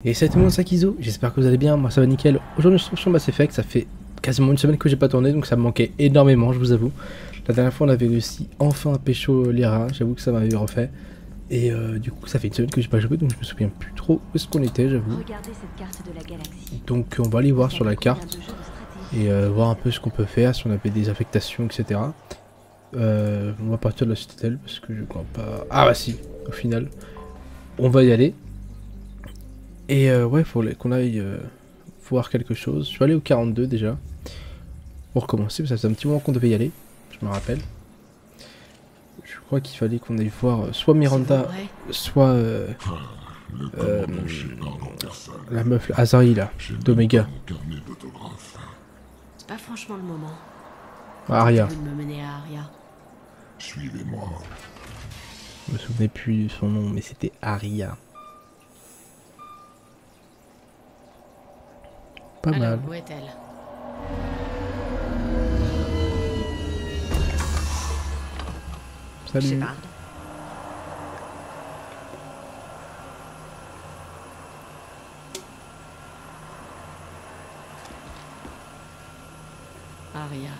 Et salut tout le monde, c'est Akizo, j'espère que vous allez bien, moi ça va nickel. Aujourd'hui je suis sur Mass Effect, ça fait quasiment une semaine que j'ai pas tourné donc ça me manquait énormément, je vous avoue. La dernière fois on avait réussi enfin à pécho Lyra, j'avoue que ça m'avait refait. Et du coup ça fait une semaine que j'ai pas joué donc je me souviens plus trop où est-ce qu'on était, j'avoue. Donc on va aller voir sur la carte et voir un peu ce qu'on peut faire, si on avait des affectations etc. On va partir de la citadelle parce que je crois pas... Ah bah si, au final. On va y aller. Et ouais, faut qu'on aille voir quelque chose. Je vais aller au 42 déjà. Pour recommencer, parce que ça faisait un petit moment qu'on devait y aller. Je me rappelle. Je crois qu'il fallait qu'on aille voir soit Miranda, soit la meuf Azari là, d'Omega. C'est pas franchement le moment. Aria. De me mener à Aria. Suivez-moi. Je me souvenais plus de son nom, mais c'était Aria. Pas Alors, mal. où est-elle? Salut. Shepard. Aria,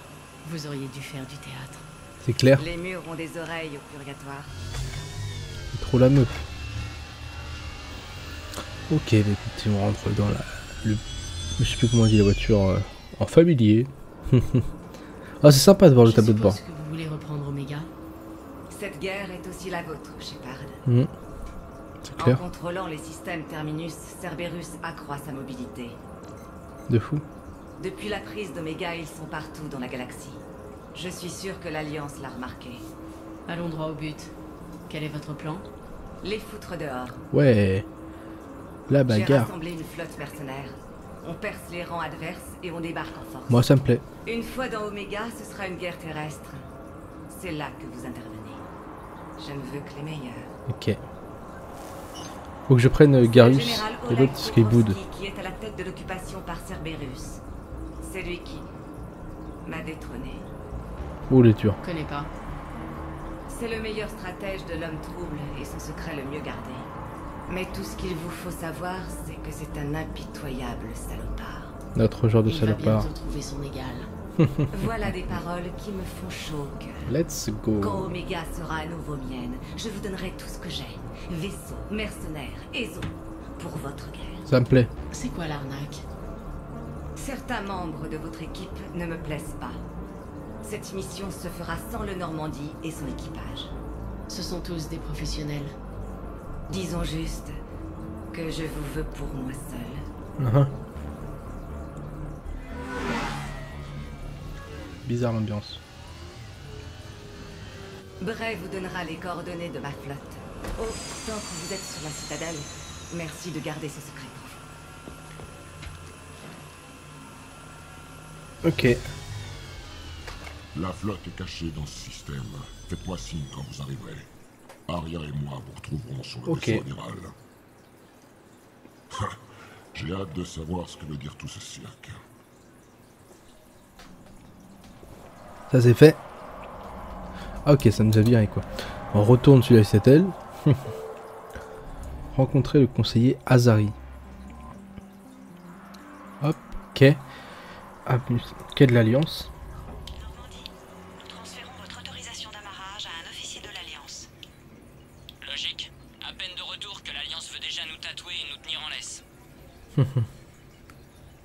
vous auriez dû faire du théâtre. C'est clair. Les murs ont des oreilles au purgatoire. C'est trop la meuf. Ok, bah écoutez, on rentre dans je sais plus comment on dit la voiture en familier. Ah, c'est sympa de voir le tableau de bord. Je suppose que vous voulez reprendre Omega. Cette guerre est aussi la vôtre, Shepard. C'est En clair. contrôlant les systèmes Terminus, Cerberus accroît sa mobilité. De fou. Depuis la prise d'Omega, ils sont partout dans la galaxie. Je suis sûr que l'Alliance l'a remarqué. Allons droit au but. Quel est votre plan? Les foutre dehors. Ouais. La J'ai bagarre. rassemblé une flotte mercenaire. On perce les rangs adverses et on débarque en force. Moi ça me plaît. Une fois dans Omega, ce sera une guerre terrestre. C'est là que vous intervenez. Je ne veux que les meilleurs. Ok. Faut que je prenne Le Garus général et Oleg l'autre Skywood. Pokrovski qui est à la tête de l'occupation par Cerberus. C'est lui qui m'a détrôné. Oh les tueurs. Connais pas. C'est le meilleur stratège de l'homme trouble et son secret le mieux gardé. Mais tout ce qu'il vous faut savoir, c'est que c'est un impitoyable salopard. Notre genre de Il va salopard. bientôt trouver son égal. Voilà des paroles qui me font chaud au cœur. Let's go. Quand Omega sera à nouveau mienne, je vous donnerai tout ce que j'ai. Vaisseaux, mercenaires, Ezo, pour votre guerre. Ça me plaît. C'est quoi l'arnaque? Certains membres de votre équipe ne me plaisent pas. Cette mission se fera sans le Normandie et son équipage. Ce sont tous des professionnels. Disons juste que je vous veux pour moi seul. Bizarre l'ambiance. Bray vous donnera les coordonnées de ma flotte. Oh, tant que vous êtes sur la citadelle, merci de garder ce secret pour vous. Ok. La flotte est cachée dans ce système. Faites-moi signe quand vous arriverez. Aria et moi vous retrouverons sur le vaisseau amiral. J'ai hâte de savoir ce que veut dire tout ce cirque. Ça c'est fait. Ah ok, ça nous a viré quoi. On retourne sur la citadelle. Rencontrer le conseiller Azari. Hop, ok. Quai de l'Alliance. Normandie, nous transférons votre autorisation d'amarrage à un officier de l'Alliance. Logique. À peine de retour que l'Alliance veut déjà nous tatouer et nous tenir en laisse.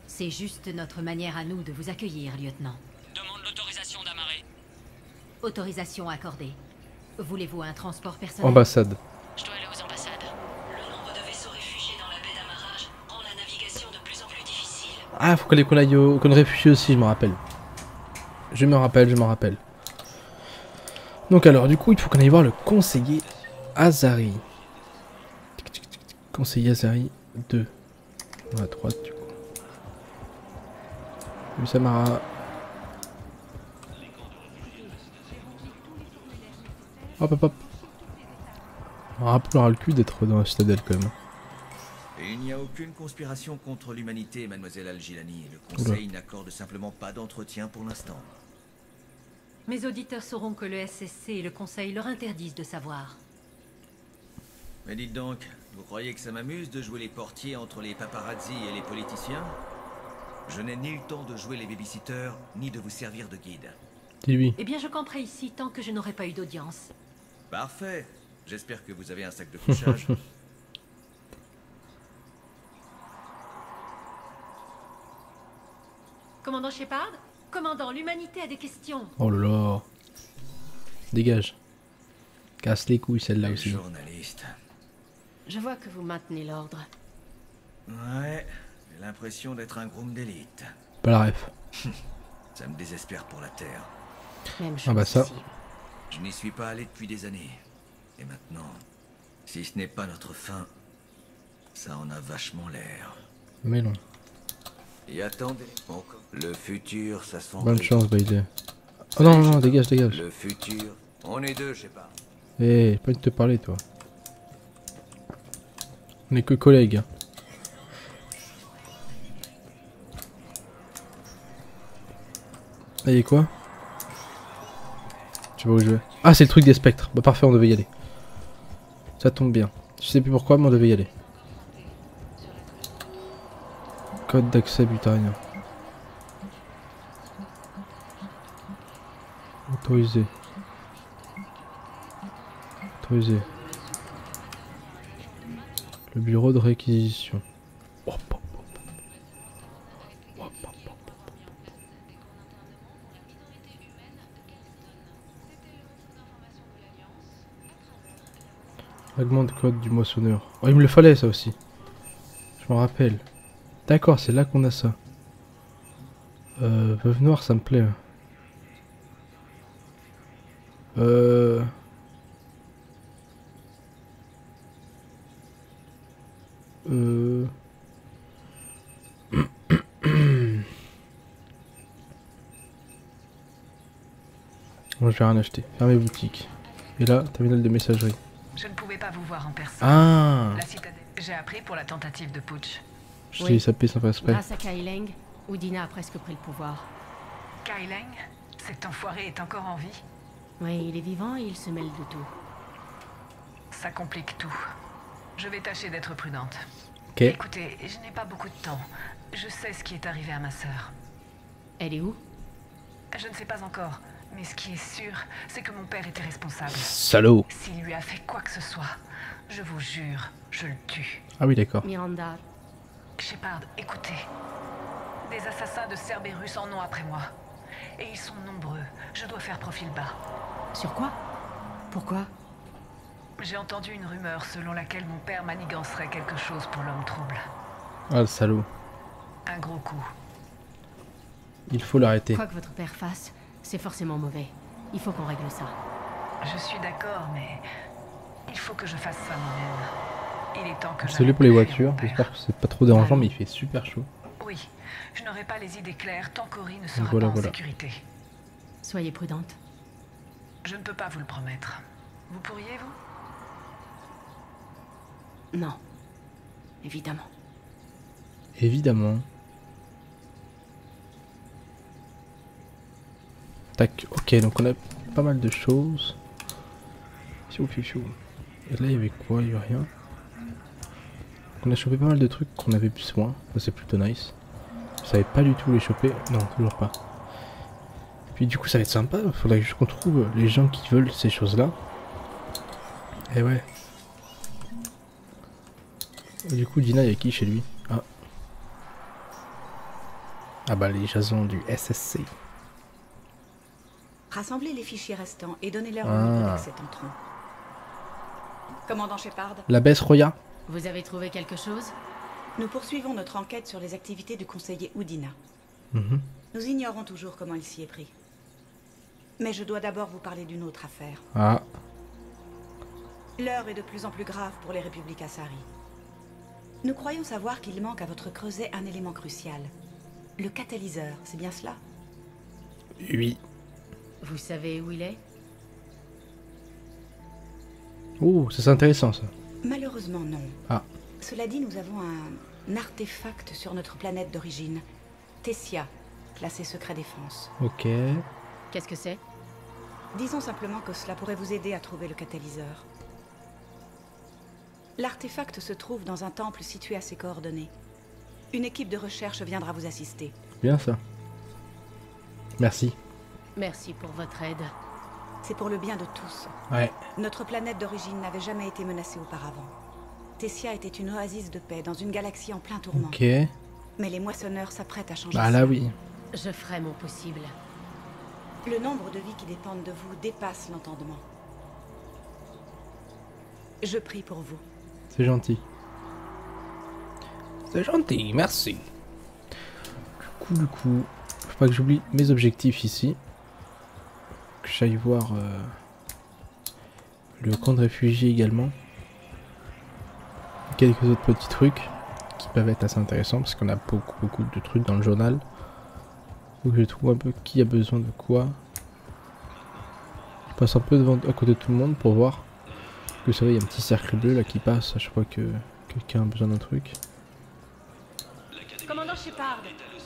C'est juste notre manière à nous de vous accueillir, lieutenant. Demande l'autorisation d'amarrer. Autorisation accordée. Voulez-vous un transport personnel? Ambassade. Je dois aller aux ambassades. Le nombre de vaisseaux réfugiés dans la baie d'amarrage rend la navigation de plus en plus difficile. Ah, faut qu'on aille au qu'on réfugie aussi, je me rappelle. Je me rappelle. Donc alors, du coup, il faut qu'on aille voir le conseiller Azari. Conseiller Azari 2. À droite, du coup. Musamara. Hop. On rappellera le cul d'être dans la citadelle quand même. Et il n'y a aucune conspiration contre l'humanité, mademoiselle Al-Gilani. Le Conseil n'accorde simplement pas d'entretien pour l'instant. Mes auditeurs sauront que le SSC et le Conseil leur interdisent de savoir. Mais dites donc, Vous croyez que ça m'amuse de jouer les portiers entre les paparazzis et les politiciens? Je n'ai ni le temps de jouer les babysitters, ni de vous servir de guide. Dis-lui. Eh bien, je camperai ici tant que je n'aurai pas eu d'audience. Parfait. J'espère que vous avez un sac de couchage. Commandant Shepard? Commandant, l'humanité a des questions. Oh là là. Dégage. Casse les couilles celle-là aussi. Journaliste. Je vois que vous maintenez l'ordre. Ouais, j'ai l'impression d'être un groom d'élite. Pas la ref. Ça me désespère pour la Terre. Même chose Ah bah ça. ici. Je n'y suis pas allé depuis des années. Et maintenant, si ce n'est pas notre fin, ça en a vachement l'air. Mais non. Et attendez, le futur, ça sent... Bonne chance, Baïdé. Oh non, non, dégage, dégage. Le futur, on est deux, je sais pas. Eh, pas de te parler, toi. On est que collègues. Ah, y'a quoi? Je sais pas où je vais. Ah, c'est le truc des spectres. Bah parfait, on devait y aller. Ça tombe bien. Je sais plus pourquoi, mais on devait y aller. Code d'accès butarien. Autorisé. Autorisé. Le bureau de réquisition. Hop, hop, hop. Hop, hop, hop. Fragment de code du moissonneur. Oh, il me le fallait ça aussi. Je m'en rappelle. D'accord, c'est là qu'on a ça. Veuve noire, ça me plaît. Bon, je vais rien acheter. Fermez boutique. Et là, terminal de messagerie. Je ne pouvais pas vous voir en personne. Ah, La citadelle. J'ai appris pour la tentative de putsch. je t'ai sapé sans faire exprès. Grâce à Kaileng, Udina a presque pris le pouvoir. Kai Leng, cet enfoiré est encore en vie. Oui, il est vivant et il se mêle de tout. Ça complique tout. Je vais tâcher d'être prudente. Ok. Écoutez, je n'ai pas beaucoup de temps. Je sais ce qui est arrivé à ma sœur. Elle est où? Je ne sais pas encore, mais ce qui est sûr, c'est que mon père était responsable. Salaud. S'il lui a fait quoi que ce soit, je vous jure, je le tue. Ah oui, d'accord. Miranda. Shepard, écoutez. Des assassins de Cerberus en ont après moi. Et ils sont nombreux. Je dois faire profil bas. Sur quoi? Pourquoi? J'ai entendu une rumeur selon laquelle mon père manigancerait quelque chose pour l'homme trouble. Ah, le salaud. Un gros coup. Il faut l'arrêter. Quoi que votre père fasse, c'est forcément mauvais. Il faut qu'on règle ça. Je suis d'accord, mais il faut que je fasse ça moi-même. Il est temps que Désolé pour les voitures. J'espère que c'est pas trop dérangeant, mais il fait super chaud. Oui, je n'aurai pas les idées claires tant qu'Ori ne sera Voilà, pas en voilà. sécurité. Soyez prudente. Je ne peux pas vous le promettre. Vous pourriez, vous? Non. Évidemment. Évidemment. Tac, ok, donc on a pas mal de choses. Fiou, fiou, fiou. Et là, il y avait quoi? Il y avait rien. On a chopé pas mal de trucs qu'on avait besoin. Ça, c'est plutôt nice. Je savais pas du tout les choper. Non, toujours pas. Puis du coup, ça va être sympa. Faudrait juste qu'on trouve les gens qui veulent ces choses-là. Et ouais. Et du coup, Dina, il y a qui chez lui? Ah. Ah bah, les jasons du SSC. Rassemblez les fichiers restants et donnez-leur Ah. le nombre d'accès entrants. Commandant Shepard, La baisse Roya? Vous avez trouvé quelque chose? nous poursuivons notre enquête sur les activités du conseiller Udina. Mhm. Nous ignorons toujours comment il s'y est pris. Mais je dois d'abord vous parler d'une autre affaire. Ah. L'heure est de plus en plus grave pour les républiques Asari. Nous croyons savoir qu'il manque à votre creuset un élément crucial. Le catalyseur, c'est bien cela? Oui. Vous savez où il est? Oh, ça c'est intéressant ça. Malheureusement non. Ah. Cela dit, nous avons un artefact sur notre planète d'origine. Tessia, classé secret défense. Ok. Qu'est-ce que c'est? Disons simplement que cela pourrait vous aider à trouver le catalyseur. L'artefact se trouve dans un temple situé à ses coordonnées. Une équipe de recherche viendra vous assister. Bien ça. Merci. Merci pour votre aide. C'est pour le bien de tous. Ouais. Notre planète d'origine n'avait jamais été menacée auparavant. Tessia était une oasis de paix dans une galaxie en plein tourment. Ok. Mais les moissonneurs s'apprêtent à changer Bah ça. là oui. Je ferai mon possible. Le nombre de vies qui dépendent de vous dépasse l'entendement. Je prie pour vous. C'est gentil. C'est gentil, merci. Du coup, faut pas que j'oublie mes objectifs ici. Que j'aille voir le camp de réfugiés également. Quelques autres petits trucs qui peuvent être assez intéressants parce qu'on a beaucoup de trucs dans le journal. Faut que je trouve un peu qui a besoin de quoi. Je passe un peu devant, à côté de tout le monde pour voir. Vous savez, il y a un petit cercle bleu là qui passe à chaque fois que quelqu'un a besoin d'un truc. Commandant Shepard.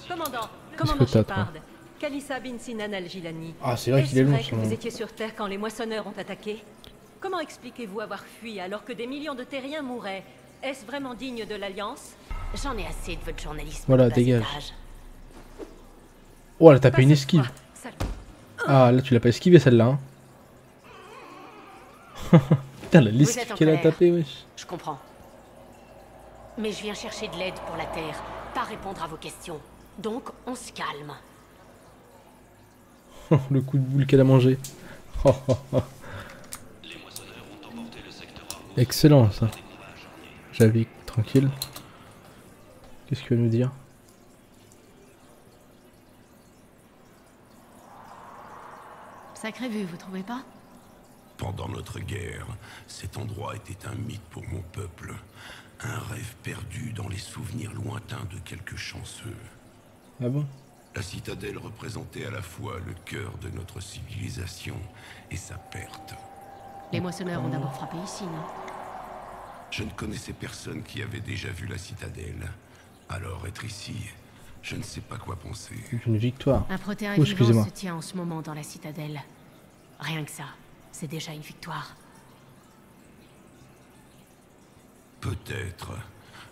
Commandant que t'as, Shepard. Kalissa bin Sinan al-Jilani. Ah, c'est vrai qu'il est long, Est-ce son vrai que nom. vous étiez sur Terre quand les moissonneurs ont attaqué? Comment expliquez-vous avoir fui alors que des millions de terriens mouraient? Est-ce vraiment digne de l'Alliance? J'en ai assez de votre journalisme. Voilà, de bas dégage. étage. Oh, elle a tapé une esquive. Ah, là tu l'as pas esquivé celle-là. Hein. Putain, la Vous l'esquive êtes en qu'elle a colère. tapé, wesh. Je comprends. Mais je viens chercher de l'aide pour la Terre, pas répondre à vos questions. Donc, on se calme. Le coup de boule qu'elle a mangé. Excellent ça. J'avais tranquille. Qu'est-ce qu'il va nous dire? Sacrée vue, vous trouvez pas? Pendant notre guerre, cet endroit était un mythe pour mon peuple. Un rêve perdu dans les souvenirs lointains de quelques chanceux. Ah bon? La citadelle représentait à la fois le cœur de notre civilisation et sa perte. Les moissonneurs ont d'abord frappé ici, non? Je ne connaissais personne qui avait déjà vu la citadelle. Alors être ici, je ne sais pas quoi penser. Une victoire. Un protéin Oh, vivant excusez-moi. se tient en ce moment dans la citadelle. Rien que ça, c'est déjà une victoire. Peut-être.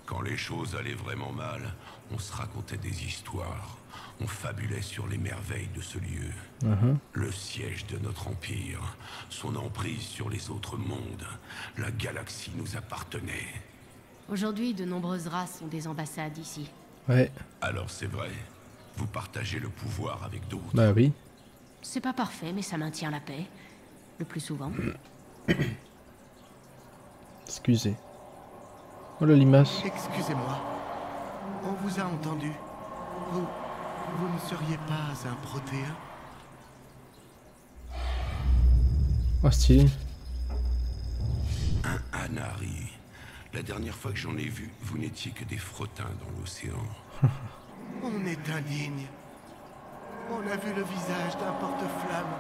Quand les choses allaient vraiment mal, on se racontait des histoires. On fabulait sur les merveilles de ce lieu. Le siège de notre empire, son emprise sur les autres mondes. La galaxie nous appartenait. Aujourd'hui, de nombreuses races ont des ambassades ici. Ouais. Alors c'est vrai, vous partagez le pouvoir avec d'autres. Bah oui. C'est pas parfait, mais ça maintient la paix. Le plus souvent. Excusez. Oh la limace. Excusez-moi. On vous a entendu. Vous ne seriez pas un protéin? Oh stylé. Un Anari. La dernière fois que j'en ai vu, vous n'étiez que des frottins dans l'océan. On est indignes. On a vu le visage d'un porte-flamme.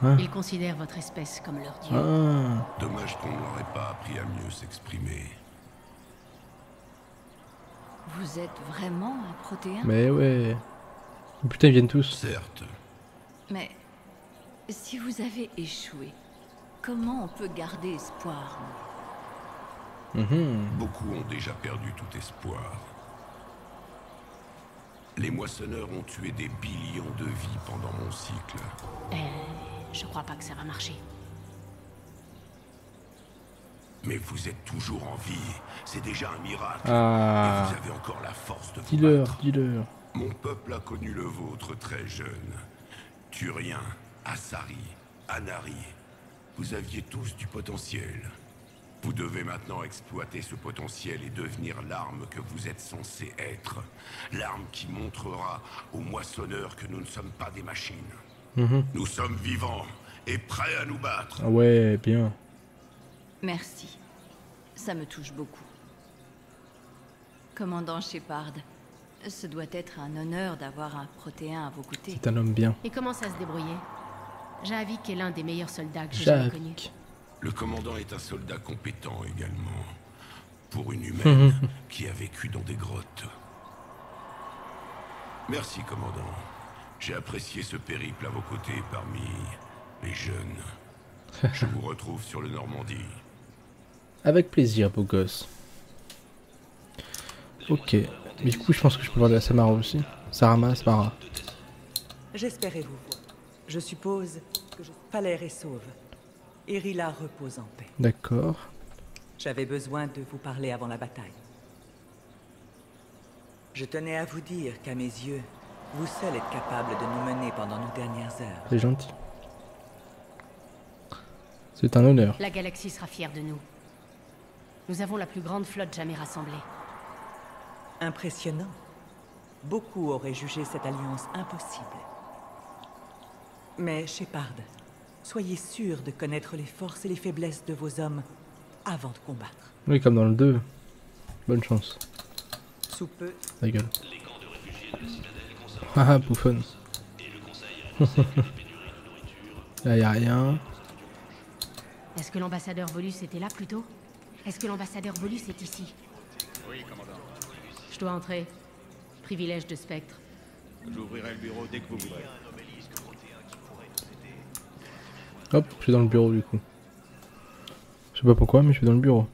Hein? Ils considèrent votre espèce comme leur dieu. Ah. Dommage qu'on ne leur ait pas appris à mieux s'exprimer. Vous êtes vraiment un protéin? Mais ouais. Oh, putain, ils viennent tous. Certes. Mais si vous avez échoué, comment on peut garder espoir? Beaucoup ont déjà perdu tout espoir. Les moissonneurs ont tué des billions de vies pendant mon cycle. Je crois pas que ça va marcher. Mais vous êtes toujours en vie. C'est déjà un miracle. Ah. Et vous avez encore la force de vous Dis-leur, battre. dis-leur. Mon peuple a connu le vôtre très jeune. Turien, Asari, Anari. Vous aviez tous du potentiel. Vous devez maintenant exploiter ce potentiel et devenir l'arme que vous êtes censé être. L'arme qui montrera aux moissonneurs que nous ne sommes pas des machines. Nous sommes vivants et prêts à nous battre. Ah ouais, bien. Merci. Ça me touche beaucoup. Commandant Shepard, ce doit être un honneur d'avoir un protéin à vos côtés. C'est un homme bien. Il commence à se débrouiller. Javik est l'un des meilleurs soldats que j'ai jamais connus. Le commandant est un soldat compétent également. Pour une humaine qui a vécu dans des grottes. Merci, commandant. J'ai apprécié ce périple à vos côtés parmi les jeunes. Je vous retrouve sur le Normandie. Avec plaisir, beau gosse. Ok. Mais du coup, je pense que je peux parler à Samara aussi. Samara. J'espérais vous voir. Je suppose que Falère est sauve. Irila repose en paix. D'accord. J'avais besoin de vous parler avant la bataille. Je tenais à vous dire qu'à mes yeux, vous seul êtes capable de nous mener pendant nos dernières heures. C'est gentil. C'est un honneur. La galaxie sera fière de nous. Nous avons la plus grande flotte jamais rassemblée. Impressionnant. Beaucoup auraient jugé cette alliance impossible. Mais Shepard, soyez sûr de connaître les forces et les faiblesses de vos hommes avant de combattre. Oui, comme dans le 2. Bonne chance. Sous peu. Ta gueule. Haha, bouffonne. Là, y a rien. Est-ce que l'ambassadeur Volus était là plus tôt? Est-ce que l'ambassadeur Volus est ici? Oui, commandant. Je dois entrer. Privilège de Spectre. J'ouvrirai le bureau dès que vous voudrez. Hop, je suis dans le bureau du coup. Je sais pas pourquoi, mais je suis dans le bureau.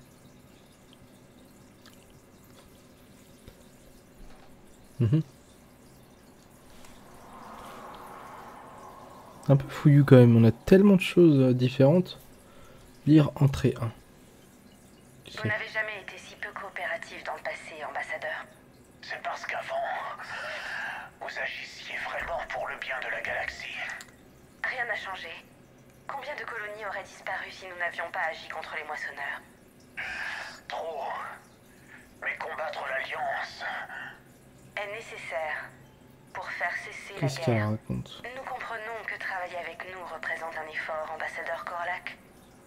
Un peu fouillu quand même, on a tellement de choses différentes. Lire entrée 1. Vous n'avez jamais été si peu coopératif dans le passé, ambassadeur. C'est parce qu'avant, vous agissiez vraiment pour le bien de la galaxie. Rien n'a changé. Combien de colonies auraient disparu si nous n'avions pas agi contre les moissonneurs? Trop. Mais combattre l'Alliance est nécessaire pour faire cesser la Qu'est-ce qu'elle guerre. raconte? Nous comprenons que travailler avec nous représente un effort, ambassadeur Corlac.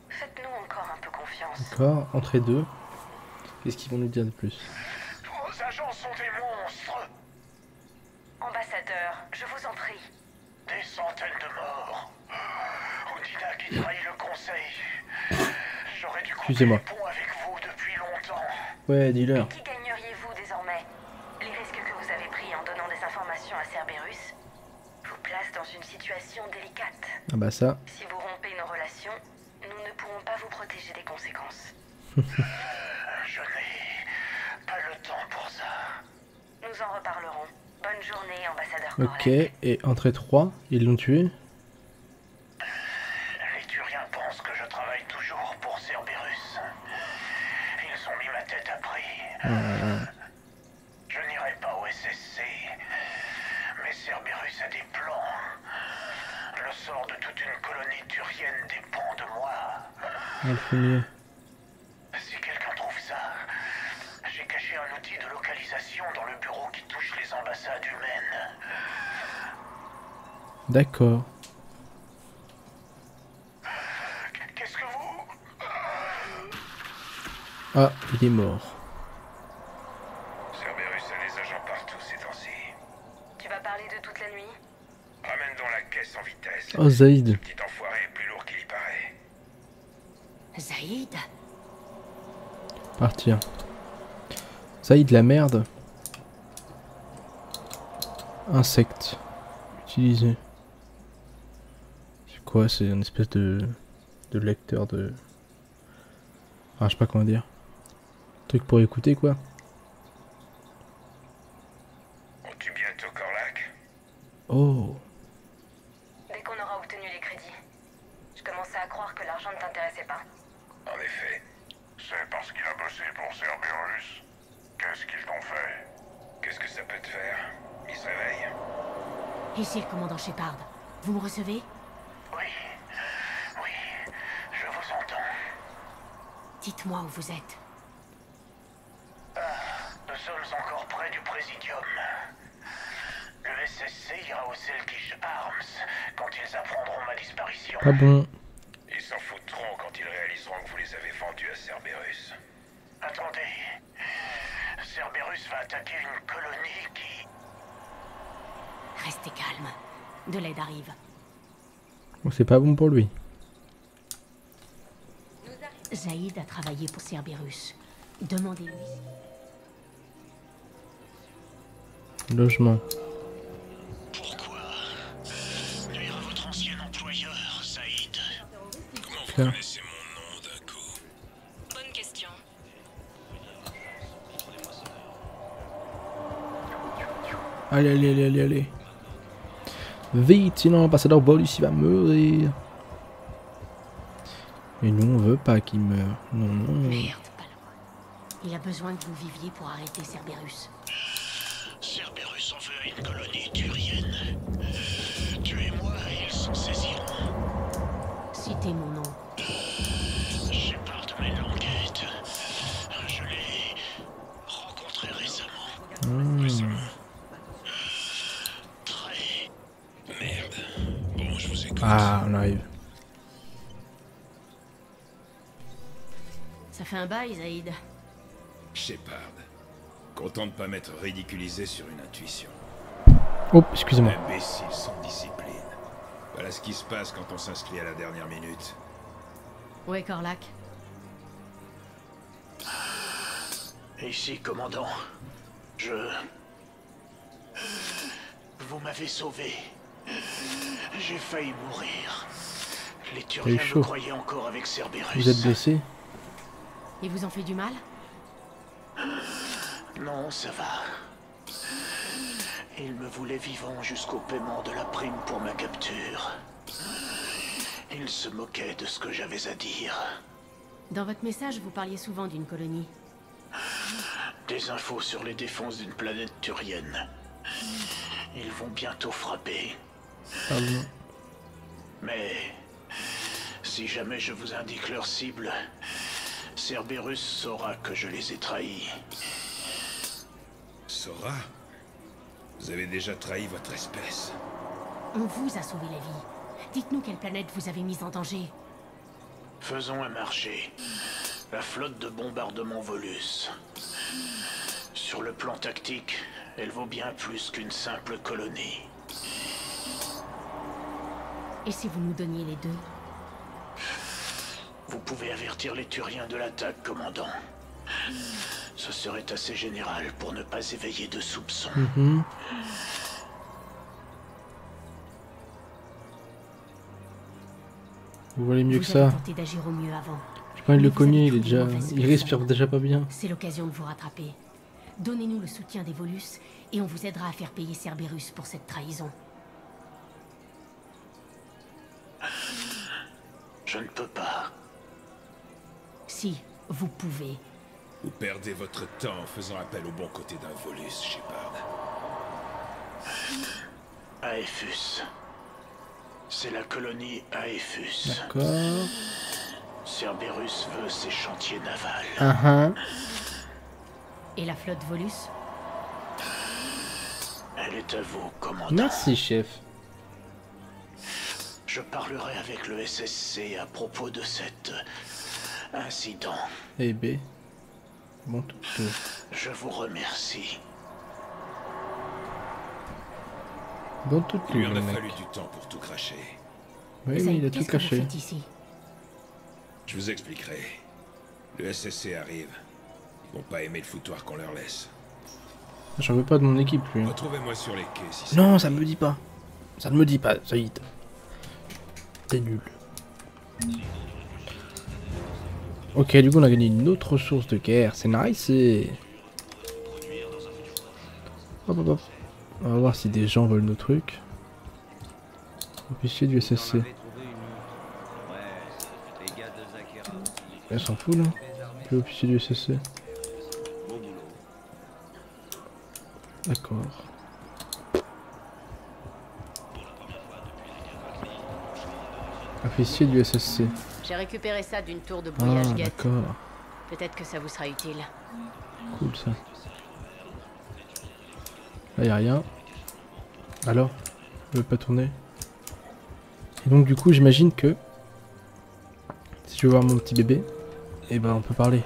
Faites-nous encore un peu confiance. D'accord, entrée 2. Qu'est-ce qu'ils vont nous dire de plus? Vos agents sont des monstres. Ambassadeur, je vous en prie. Des centaines de morts. Odina qui trahit le conseil. J'aurais dû couper les ponts avec vous depuis longtemps. Ouais, dis-leur. Qui gagneriez-vous désormais? Les risques que vous avez pris en donnant des informations à Cerberus vous placent dans une situation délicate. Ah bah ça. Si vous rompez nos relations, nous ne pourrons pas vous protéger des conséquences. Je n'ai pas le temps pour ça. Nous en reparlerons. Bonne journée, ambassadeur Ok, Corlac. et entrée 3, ils l'ont tué. Les Turiens pensent que je travaille toujours pour Cerberus. Ils ont mis ma tête à prix. Je n'irai pas au SSC, mais Cerberus a des plans. Le sort de toute une colonie turienne dépend de moi. Elle fait mieux. Si quelqu'un trouve ça, j'ai caché un outil de localisation dans le bureau qui touche les ambassades humaines. D'accord. Qu'est-ce que vous... Ah, il est mort. Cerberus a des agents partout ces temps-ci. Tu vas parler de toute la nuit? Ramène donc la caisse en vitesse. Oh, Zaïd. Ce petit enfoiré est plus lourd qu'il y paraît. Zaïd? Partir. Zaïd, la merde. Insecte. Utiliser. C'est quoi? C'est une espèce de lecteur de... Ah, je sais pas comment dire. Truc pour écouter quoi. On tue bientôt Corlac? Oh. Dès qu'on aura obtenu les crédits. Je commençais à croire que l'argent ne t'intéressait pas. En effet. C'est parce qu'il a bossé pour Cerberus. Qu'est-ce qu'ils t'ont fait? Qu'est-ce que ça peut te faire? Il se réveille. Ici le commandant Shepard. Vous me recevez? Oui, je vous entends. Dites-moi où vous êtes. Nous sommes encore près du Présidium. Le SSC ira au Selkish Arms quand ils apprendront ma disparition. Pas bon. Ils s'en foutront quand ils réaliseront que vous les avez vendus à Cerberus. Attendez. Cerberus va attaquer une colonie qui... Restez calme. De l'aide arrive. Bon, c'est pas bon pour lui. Zaïd a travaillé pour Cerberus. Demandez-lui. Logement. Pourquoi nuire à votre ancien employeur, Saïd? Comment vous Claire. connaissez mon nom d'un coup? Bonne question. Allez, allez, allez, allez, allez. Vite, sinon l'ambassadeur Bolus il va mourir. Et nous on veut pas qu'il meure. Non, non. Merde, pas loin. Il a besoin que vous viviez pour arrêter Cerberus. Cerberus en veut à une colonie turienne. Tuez-moi et ils s'en saisiront. Citez mon nom. Shepard mène l'enquête. Je l'ai rencontré récemment. Très... Merde. Bon, je vous écoute. Ah, on arrive. Ça fait un bail, Zaïd. Shepard. Content de pas m'être ridiculisé sur une intuition. Oh, excusez-moi. Imbécile sans discipline. Voilà ce qui se passe quand on s'inscrit à la dernière minute. Où est Corlac? Ici, commandant. Vous m'avez sauvé. J'ai failli mourir. Les Turiens me croyaient encore avec Cerberus. Vous êtes blessé? Il vous en fait du mal? Non, ça va. Il me voulait vivant jusqu'au paiement de la prime pour ma capture. Il se moquait de ce que j'avais à dire. Dans votre message, vous parliez souvent d'une colonie. Des infos sur les défenses d'une planète turienne. Ils vont bientôt frapper. Ah bon. Mais si jamais je vous indique leur cible, Cerberus saura que je les ai trahis. Sora? Vous avez déjà trahi votre espèce. On vous a sauvé la vie. Dites-nous quelle planète vous avez mise en danger. Faisons un marché. La flotte de bombardement Volus. Sur le plan tactique, elle vaut bien plus qu'une simple colonie. Et si vous nous donniez les deux? Vous pouvez avertir les Turiens de l'attaque, commandant. Ce serait assez général pour ne pas éveiller de soupçons. Vous valez mieux que ça. D'agir au mieux avant. J'ai pas envie de le cogner, il respire déjà pas bien. C'est l'occasion de vous rattraper. Donnez-nous le soutien des Volus et on vous aidera à faire payer Cerberus pour cette trahison. Je ne peux pas. Si, vous pouvez. Vous perdez votre temps en faisant appel au bon côté d'un Volus, Shepard. Aethus. C'est la colonie Aethus. D'accord. Cerberus veut ses chantiers navals. Et la flotte Volus? Elle est à vous, commandant. Merci, chef. Je parlerai avec le SSC à propos de cet incident. Eh B. Bon, tout. Je vous remercie. Bon, tout. Il lui en a fallu du temps pour tout cracher. Oui, mais il a tout caché. Je vous expliquerai. Le SSC arrive. Ils vont pas aimer le foutoir qu'on leur laisse. J'en veux pas de mon équipe, lui. Retrouvez-moi sur les quais si non, ça me dit pas. Ça ne me dit pas, ça y est. T'es nul. Ok, du coup, on a gagné une autre ressource de guerre. C'est nice. Et... Hop, hop, hop. On va voir si des gens veulent nos trucs. Officier du SSC. Elle s'en fout là. Plus officier du SSC. D'accord. Officier du SSC. J'ai récupéré ça d'une tour de brouillage guette. D'accord. Peut-être que ça vous sera utile. Cool ça. Là y'a rien. Alors, je veux pas tourner. Et donc du coup j'imagine que si je veux voir mon petit bébé, et ben on peut parler.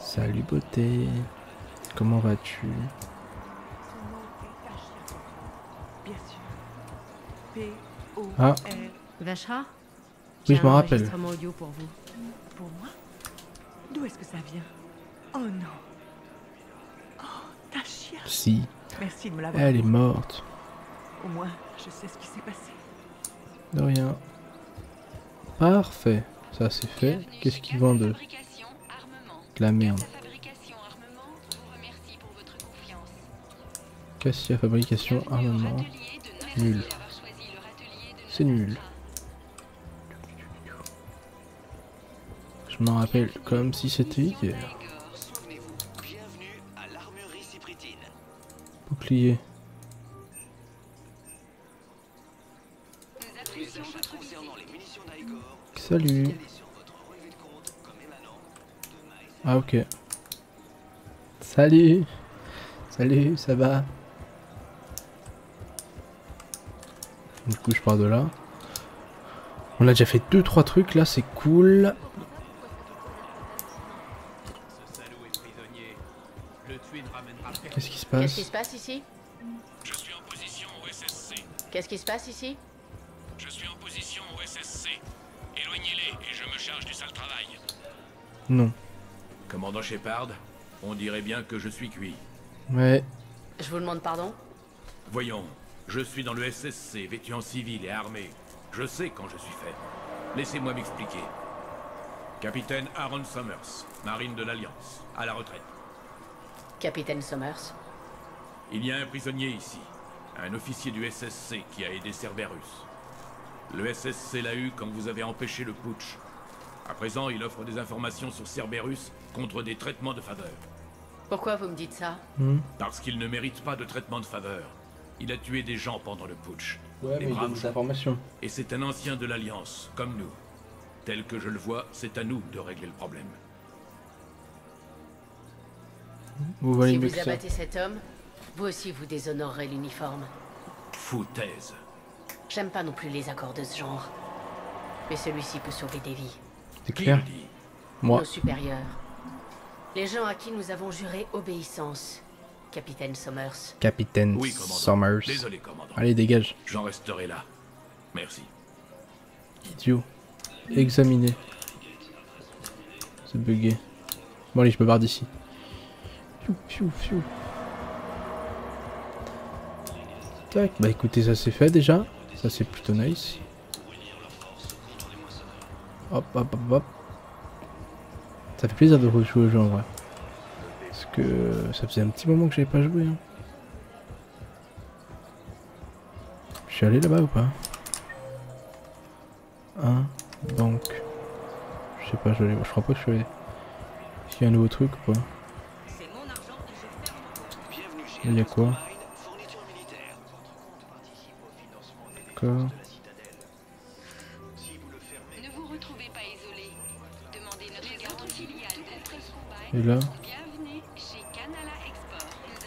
Salut beauté. Comment vas-tu? Ah. Vashra? Oui, je m'en rappelle. Enregistrement audio pour vous. Pour moi? D'où est-ce que ça vient? Oh non. Oh, Tashia. Si. Merci de me l'avoir. Elle est morte. Au moins, je sais ce qui s'est passé. De rien. Parfait. Ça c'est fait. Qu'est-ce qu'ils vendent? De la merde. Cassia, fabrication, armement. Nul. C'est nul. Je m'en rappelle comme si c'était hier. Bouclier. Salut. Ah ok. Salut. Salut, ça va? Du coup je pars de là. On a déjà fait 2-3 trucs là, c'est cool. Qu'est-ce qui se passe? Qu'est-ce qui se passe ici? Je suis en position au SSC. Qu'est-ce qui se passe ici? Je suis en position au SSC. Éloignez-les et je me charge du sale travail. Non. Commandant Shepard, on dirait bien que je suis cuit. Ouais. Je vous demande pardon? Voyons, je suis dans le SSC, vêtu en civil et armé. Je sais quand je suis faible. Laissez-moi m'expliquer. Capitaine Aaron Summers, marine de l'Alliance, à la retraite. Capitaine Summers. Il y a un prisonnier ici, un officier du SSC qui a aidé Cerberus. Le SSC l'a eu quand vous avez empêché le putsch. À présent, il offre des informations sur Cerberus contre des traitements de faveur. Pourquoi vous me dites ça? Parce qu'il ne mérite pas de traitement de faveur. Il a tué des gens pendant le putsch. Ouais, mais il donne des informations. Et c'est un ancien de l'Alliance, comme nous. Tel que je le vois, c'est à nous de régler le problème. Vous voyez si mieux vous que ça. abattez cet homme, vous aussi vous déshonorerez l'uniforme. Foutaise. J'aime pas non plus les accords de ce genre. Mais celui-ci peut sauver des vies. C'est clair. Moi. Nos supérieurs. Les gens à qui nous avons juré obéissance. Capitaine Summers. Capitaine Oui, commandant. Summers. Désolé, commandant. Allez, dégage. J'en resterai là. Merci. Idiot. Examiner. C'est bugué. Bon, allez, je me barre d'ici. Fiou, fiou, fiou. Tac. Bah écoutez, ça c'est fait déjà. Ça c'est plutôt nice. Hop, hop, hop, hop. Ça fait plaisir de rejouer au jeu en vrai. Parce que ça faisait un petit moment que j'avais pas joué. Hein. Je suis allé là-bas ou pas? Hein? Donc. Je sais pas, je crois pas que je suis allé. Est-ce qu'il y a un nouveau truc ou pas? Il y a quoi? D'accord. Et là?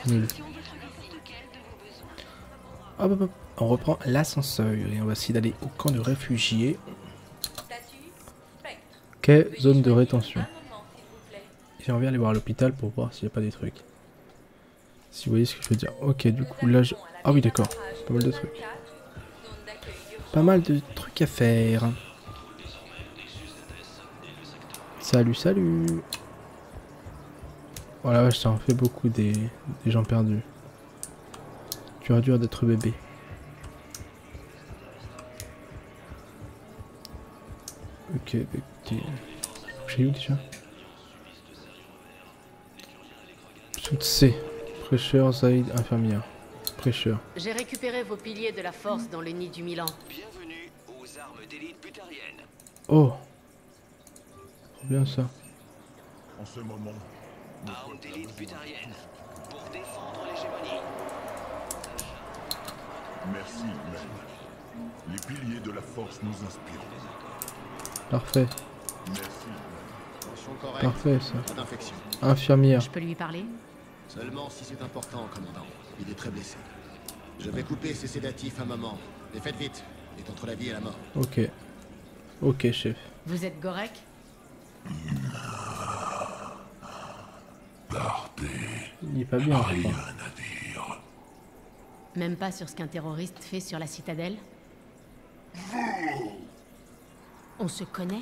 Nul. Hop, hop, hop. On reprend l'ascenseur et on va essayer d'aller au camp de réfugiés. Quai zone de rétention. J'ai envie d'aller voir à l'hôpital pour voir s'il n'y a pas des trucs. Si vous voyez ce que je veux dire. Ok, du coup là je... Ah oui d'accord, pas mal de trucs. Pas mal de trucs à faire. Salut, salut. Voilà, ça en fait beaucoup des gens perdus. Dur d'être bébé. Ok, écoutez. J'ai où déjà? Toutes C. Prêcheur, Zaïd, infirmière. Prêcheur. J'ai récupéré vos piliers de la force dans le nid du Milan. Bienvenue aux armes d'élite butariennes. Oh. Bien ça. En ce moment, armes d'élite butariennes pour défendre l'hégémonie. Merci, même. Les piliers de la force nous inspirent. Parfait. Merci. Parfait ça. Pas d'infection. Infirmière. Je peux lui parler? Seulement si c'est important, commandant. Il est très blessé. Je vais couper ses sédatifs un moment. Mais faites vite. Il est entre la vie et la mort. Ok. Ok, chef. Vous êtes Gorek? Il est pas bien, je crois. Même pas sur ce qu'un terroriste fait sur la citadelle? On se connaît?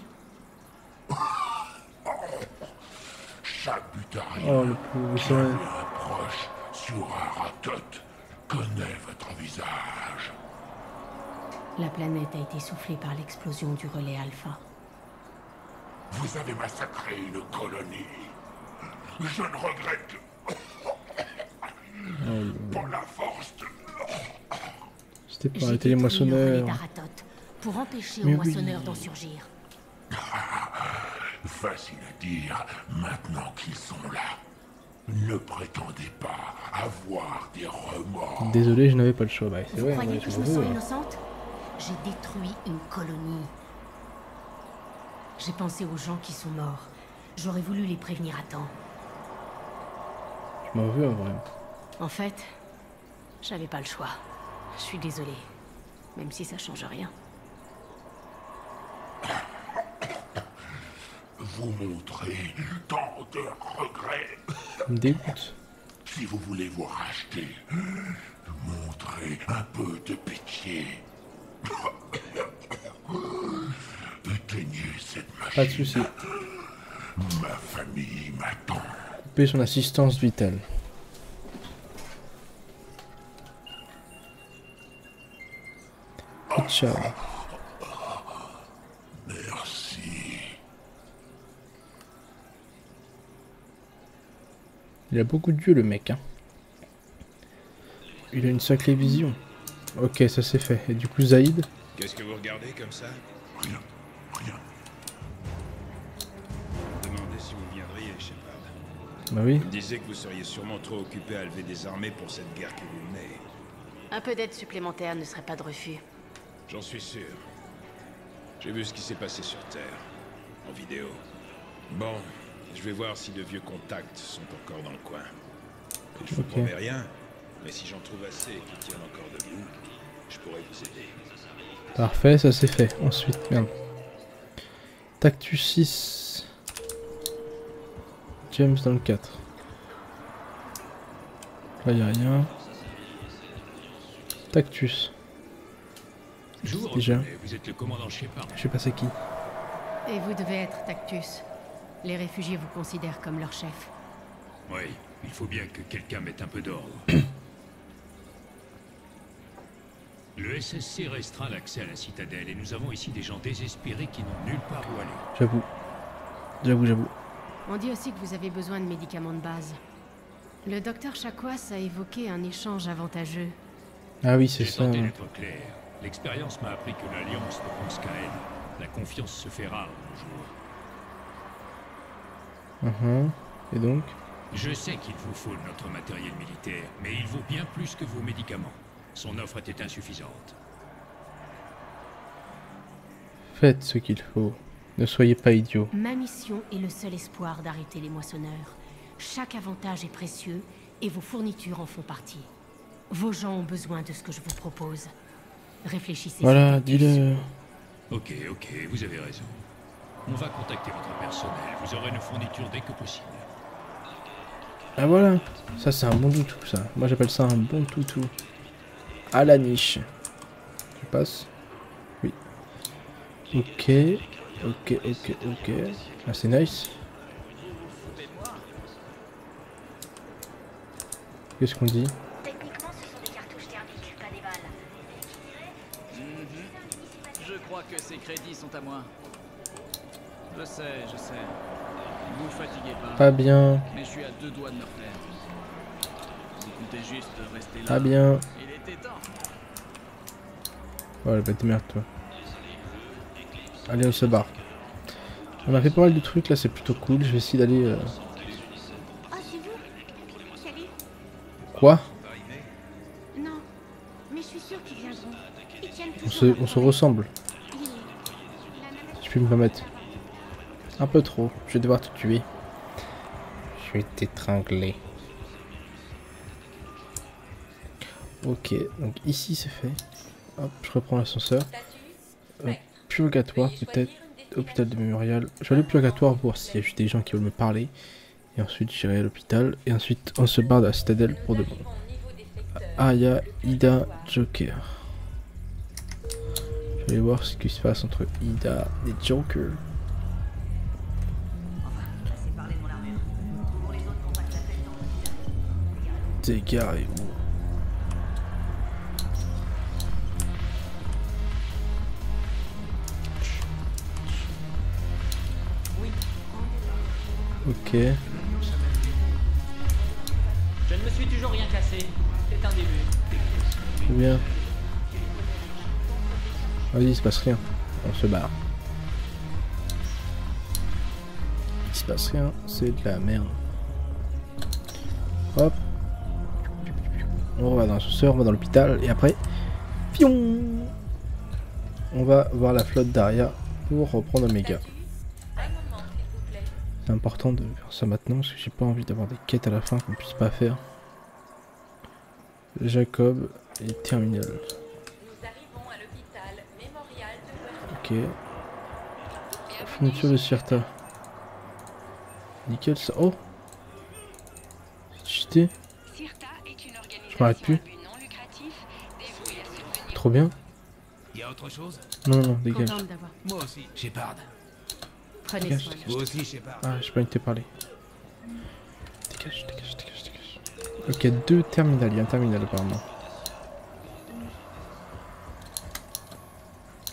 Chaque butarien Oh, le pauvre, qui a eu un proche sur un ratot connaît votre visage. La planète a été soufflée par l'explosion du relais Alpha. Vous avez massacré une colonie. Je ne regrette que... Pour la force C'était pour arrêter les moissonneurs. Pour empêcher aux Mais moissonneurs d'en surgir. Facile à dire, maintenant qu'ils sont là. Ne prétendez pas avoir des remords. Désolé, je n'avais pas le choix. Bah, c'est Vous vrai, croyez ouais, que je je me veux, sens hein. innocente? J'ai détruit une colonie. J'ai pensé aux gens qui sont morts. J'aurais voulu les prévenir à temps. Je m'en veux en vrai. En fait, j'avais pas le choix. Je suis désolée. Même si ça change rien. Vous montrez tant de regrets. Ça me dégoûte. Si vous voulez vous racheter, montrez un peu de pitié. Éteignez cette machine. Pas de soucis. Ma famille m'attend. Couper son assistance vitale. Ciao. Merci. Il a beaucoup de dieux le mec, hein. Il a une sacrée vision. Ok, ça c'est fait. Et du coup Zaïd. Qu'est-ce que vous regardez comme ça? Rien. Demandez si vous viendriez, Shepard. Bah oui. Vous me disiez que vous seriez sûrement trop occupé à lever des armées pour cette guerre que vous menez. Un peu d'aide supplémentaire ne serait pas de refus. J'en suis sûr. J'ai vu ce qui s'est passé sur Terre, en vidéo. Bon, je vais voir si de vieux contacts sont encore dans le coin. Je vous promets rien, mais si j'en trouve assez qui tiennent encore debout, je pourrais vous aider. Parfait, ça c'est fait. Ensuite, merde. Tactus 6. James dans le 4. Là y'a rien. Tactus. Déjà. Vous êtes le commandant Shepard. Je sais pas c'est qui. Et vous devez être Tactus. Les réfugiés vous considèrent comme leur chef. Oui, il faut bien que quelqu'un mette un peu d'ordre. Le SSC restreint l'accès à la citadelle et nous avons ici des gens désespérés qui n'ont nulle part où aller. J'avoue. On dit aussi que vous avez besoin de médicaments de base. Le docteur Chakwas a évoqué un échange avantageux. Ah oui, c'est J'ai ça. tenté d'être clair. L'expérience m'a appris que l'Alliance ne pense qu'à elle. La confiance se fait rare de nos jours. Et donc? Je sais qu'il vous faut notre matériel militaire, mais il vaut bien plus que vos médicaments. Son offre était insuffisante. Faites ce qu'il faut. Ne soyez pas idiots. Ma mission est le seul espoir d'arrêter les moissonneurs. Chaque avantage est précieux et vos fournitures en font partie. Vos gens ont besoin de ce que je vous propose. Réfléchissez. Voilà, dis-le. Ok, vous avez raison. On va contacter votre personnel. Vous aurez nos fournitures dès que possible. Ah voilà. Ça c'est un bon toutou ça. Moi j'appelle ça un bon toutou. À la niche. Je passe. Oui. Ok. Ah c'est nice. Qu'est-ce qu'on dit? Techniquement, ce sont des cartouches thermiques, pas des balles. Je crois que ces crédits sont à moi. Je sais. Vous fatiguez pas. Pas bien. Mais je suis à 2 doigts de me refaire. Vous comptez juste rester là. Pas bien. Il était temps. Voilà, bah t'es merde toi. Allez, on se barre. On a fait pas mal de trucs là, c'est plutôt cool. Je vais essayer d'aller. Oh, c'est vous? Salut. Quoi? Non, mais je suis sûre qu'ils viendront. Ils tiennent toujours. On se ressemble. Tu peux me permettre. Un peu trop. Je vais devoir te tuer. Je vais t'étrangler. Ok, donc ici c'est fait. Hop, je reprends l'ascenseur. Purgatoire peut-être. Hôpital de Mémorial. Je vais aller au Purgatoire voir s'il y a juste des gens qui veulent me parler. Et ensuite j'irai à l'hôpital. Et ensuite on se barre de la citadelle pour de bon. Aya, Ida, Joker. Je vais aller voir ce qui se passe entre Ida et Joker. Dégarez-vous. Ok. Je ne me suis toujours rien cassé. C'est un début. Très bien. Vas-y, il se passe rien. On se barre. Il se passe rien, c'est de la merde. Hop. On va dans l'ascenseur, on va dans l'hôpital et après, fion, on va voir la flotte d'Aria pour reprendre Omega. C'est important de faire ça maintenant parce que j'ai pas envie d'avoir des quêtes à la fin qu'on puisse pas faire. Jacob et Terminal. Ok. Fourniture de Cirta. Nickel ça. Oh, c'est cheaté. Je m'arrête plus. Trop bien. Y a autre chose? Non, non, dégage. Moi aussi, Shepard. Prenez soin. Moi aussi, Shepard. Ah, j'ai pas envie de te parler. Dégage, dégage, dégage, dégage. Ok, 2 terminales. Il y a un terminal apparemment.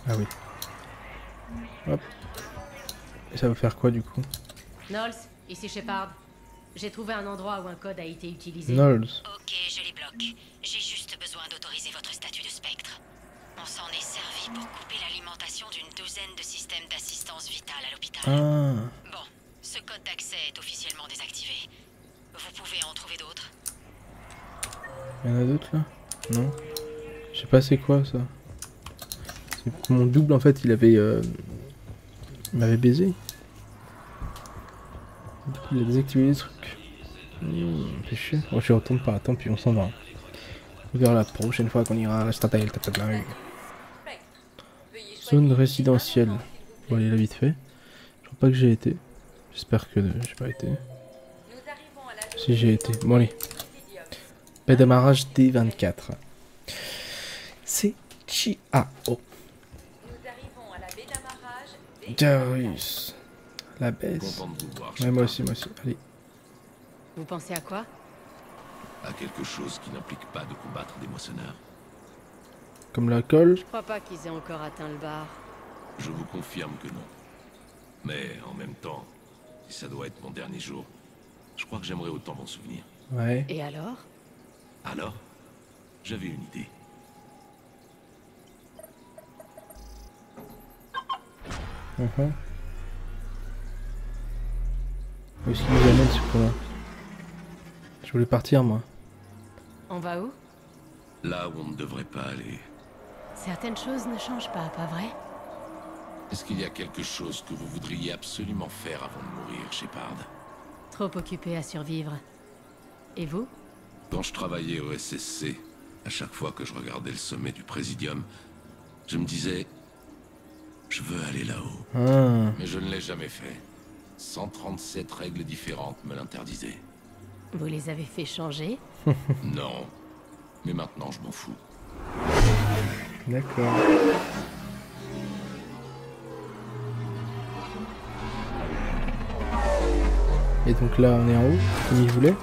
Ah oui. Hop. Et ça va faire quoi du coup? Knowles, ici Shepard. J'ai trouvé un endroit où un code a été utilisé. Knowles. Ok, je les bloque. J'ai juste besoin d'autoriser votre statut de spectre. On s'en est servi pour couper l'alimentation d'une douzaine de systèmes d'assistance vitale à l'hôpital. Ah. Bon, ce code d'accès est officiellement désactivé. Vous pouvez en trouver d'autres? Il y en a d'autres là? Non. Je sais pas c'est quoi ça. C'est mon double en fait il avait... il m'avait baisé. Du coup il a désactivé les trucs. C'est chiant. Bon, je retourne pas, tant pis on s'en va. On verra la prochaine fois qu'on ira à la Statael. Zone résidentielle. Bon allez là vite fait. Je crois pas que j'ai été. J'espère que j'ai pas été. Si j'ai été. Bon allez. Baie d'amarrage D24. C'est Chiao. Darius. La baisse. Ouais, moi aussi, moi aussi. Allez. Vous pensez à quoi? À quelque chose qui n'implique pas de combattre des moissonneurs. Comme la colle. Je crois pas qu'ils aient encore atteint le bar. Je vous confirme que non. Mais en même temps, si ça doit être mon dernier jour, je crois que j'aimerais autant m'en souvenir. Ouais. Et alors? Alors, j'avais une idée. Où est-ce qu'il nous amène ce point-là? Je voulais partir moi. On va où? Là où on ne devrait pas aller. Certaines choses ne changent pas, pas vrai? Est-ce qu'il y a quelque chose que vous voudriez absolument faire avant de mourir, Shepard? Trop occupé à survivre. Et vous? Quand je travaillais au SSC, à chaque fois que je regardais le sommet du Présidium, je me disais... Je veux aller là-haut. Ah. Mais je ne l'ai jamais fait. 137 règles différentes me l'interdisaient. Vous les avez fait changer? Non. Mais maintenant, je m'en fous. D'accord. Et donc là, on est en haut, comme il voulait.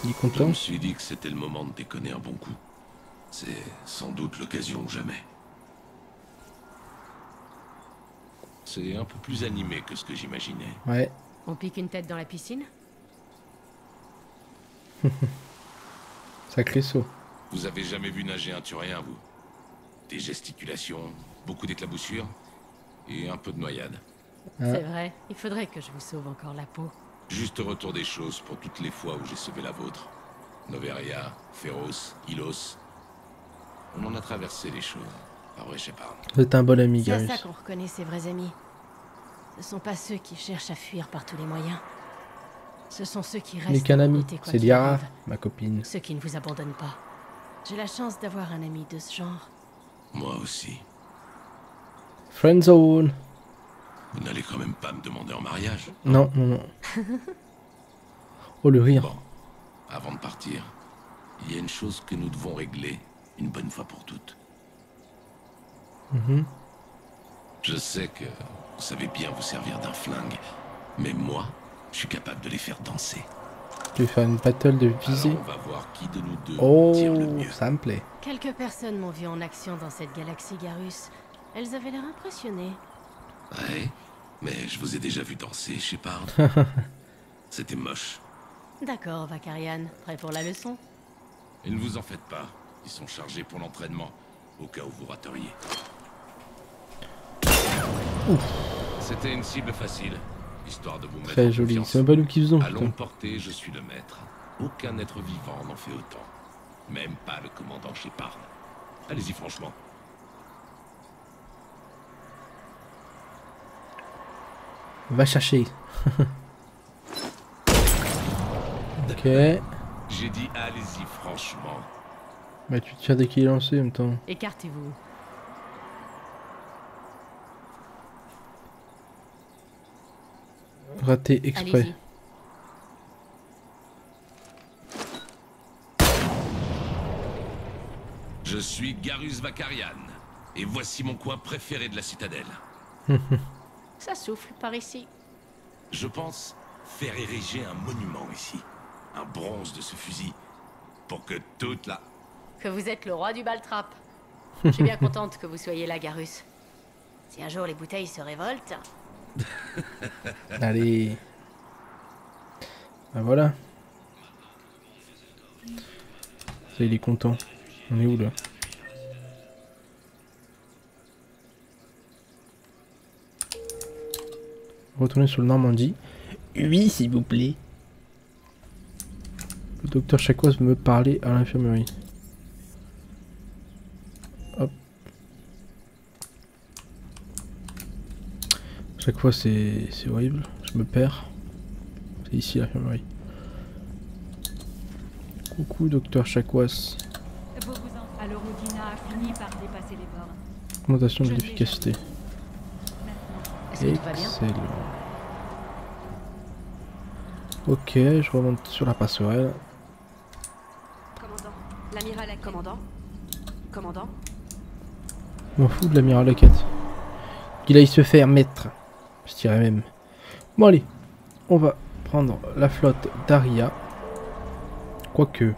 Il est content. Je me suis dit que c'était le moment de déconner un bon coup. C'est sans doute l'occasion ou jamais. C'est un peu plus animé que ce que j'imaginais. Ouais. On pique une tête dans la piscine? Sacré saut. Vous avez jamais vu nager un Turien, vous? Des gesticulations, beaucoup d'éclaboussures et un peu de noyade. C'est vrai, il faudrait que je vous sauve encore la peau. Juste retour des choses pour toutes les fois où j'ai sauvé la vôtre. Noveria, Féroce, Ilos. On en a traversé les choses. Pas vrai, Shepard. Vous êtes un bon ami, C'est à Garus. ça qu'on reconnaît ses vrais amis. Ce sont pas ceux qui cherchent à fuir par tous les moyens. Ce sont ceux qui restent. Mais qu'un ami, côté quoi c'est qu'il Liara, arrive. ma copine. Ceux qui ne vous abandonnent pas. J'ai la chance d'avoir un ami de ce genre. Moi aussi. Friendzone. Vous n'allez quand même pas me demander en mariage? Non, non, non. Oh, le rire. Bon, avant de partir, il y a une chose que nous devons régler une bonne fois pour toutes. Je sais que vous savez bien vous servir d'un flingue, mais moi, je suis capable de les faire danser. Tu veux faire une battle de visée? Alors on va voir qui de nous deux tire le Oh, mieux. ça me plaît. Quelques personnes m'ont vu en action dans cette galaxie Garus. Elles avaient l'air impressionnées. Ouais, mais je vous ai déjà vu danser, Shepard. C'était moche. D'accord, Vakarian. Prêt pour la leçon? Et ne vous en faites pas. Ils sont chargés pour l'entraînement, au cas où vous rateriez. C'était une cible facile, histoire de vous mettre très en joli. confiance. C'est même pas nous qui faisons. À longue portée, je suis le maître. Aucun être vivant n'en fait autant. Même pas le commandant Shepard. Allez-y franchement. Va chercher. Ok. J'ai dit allez-y franchement. Bah tu tires dès qu'il est lancé en même temps. Écartez-vous. Raté exprès. Je suis Garus Vakarian. Et voici mon coin préféré de la citadelle. Ça souffle par ici. Je pense faire ériger un monument ici. Un bronze de ce fusil. Pour que toute la... Que vous êtes le roi du baltrap. Je suis bien contente que vous soyez là, Garus. Si un jour les bouteilles se révoltent... Allez. Ben voilà. Ça, il est content. On est où là? Retournez sur le Normandie. Oui, s'il vous plaît. Le docteur Chakwas veut me parler à l'infirmerie. Hop. Chaque fois c'est horrible, je me perds. C'est ici l'infirmerie. Coucou docteur Chakwas. Alors Odina a fini par dépasser les bornes. Augmentation de l'efficacité. Est-ce que tout va bien ? Excellent. Ok, je remonte sur la passerelle. Commandant, l'amiral est commandant. Commandant. Je m'en fous de l'amiral Laquette. Qu'il aille se faire mettre. Je dirais même. Bon allez, on va prendre la flotte d'Aria. Quoique.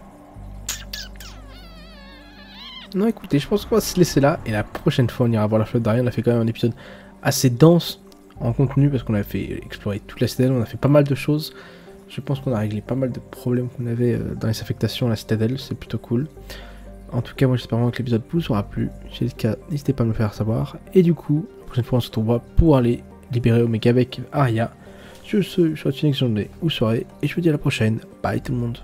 Non écoutez, je pense qu'on va se laisser là. Et la prochaine fois on ira voir la flotte d'Aria. On a fait quand même un épisode assez dense en contenu. Parce qu'on a fait explorer toute la citadelle. On a fait pas mal de choses. Je pense qu'on a réglé pas mal de problèmes qu'on avait dans les affectations à la citadelle. C'est plutôt cool. En tout cas, moi j'espère vraiment que l'épisode vous aura plu. Si c'est le cas, n'hésitez pas à me le faire savoir. Et du coup, la prochaine fois on se retrouvera pour aller libérer Omega avec Aria. Sur ce, je vous souhaite une excellente journée ou soirée. Et je vous dis à la prochaine. Bye tout le monde.